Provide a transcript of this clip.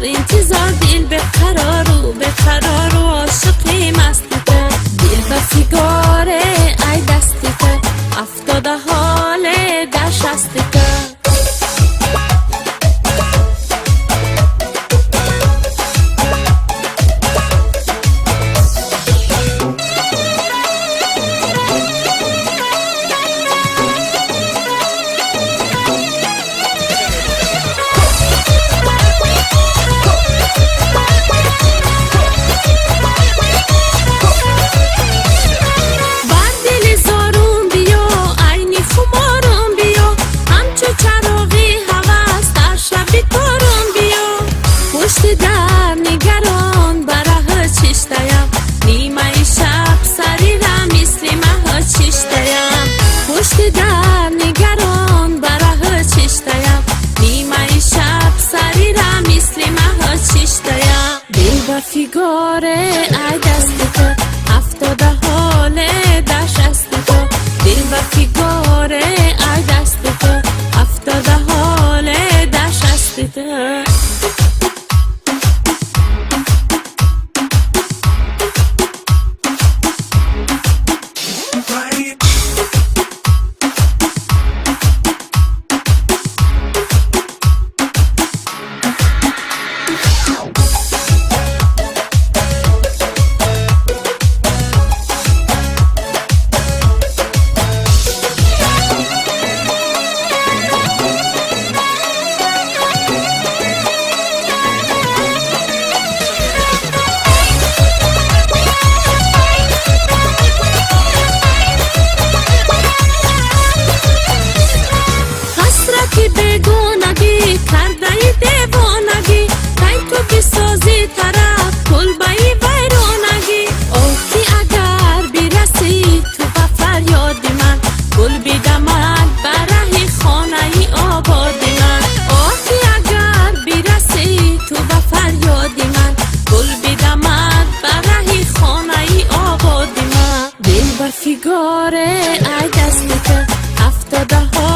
انتظار دل به قرار و عاشقی مستیته دل به فیگاره ای دستیته افتاده حال در شستیته در نگران بره چشتیم نیمه شب سری را مثل مه چشتیم پشت در نگران بره چشتیم نیمه شب سری را مثل مه چشتیم دل و فیگاره ای دستیته افتاده حال در شستیته دل و فیگاره ای دستیته افتاده حال در شستیته بگونگی کرده دیوانگی تای تو بسازی طرف کل بای ویرانگی اوکی اگر برسی تو به فریاد من گل بدمد برای خانه آباد من اوکی اگر برسی تو به فریاد من گل بدمد برای خانه آباد من دل بر فیگاره ای دستیته افتاده ها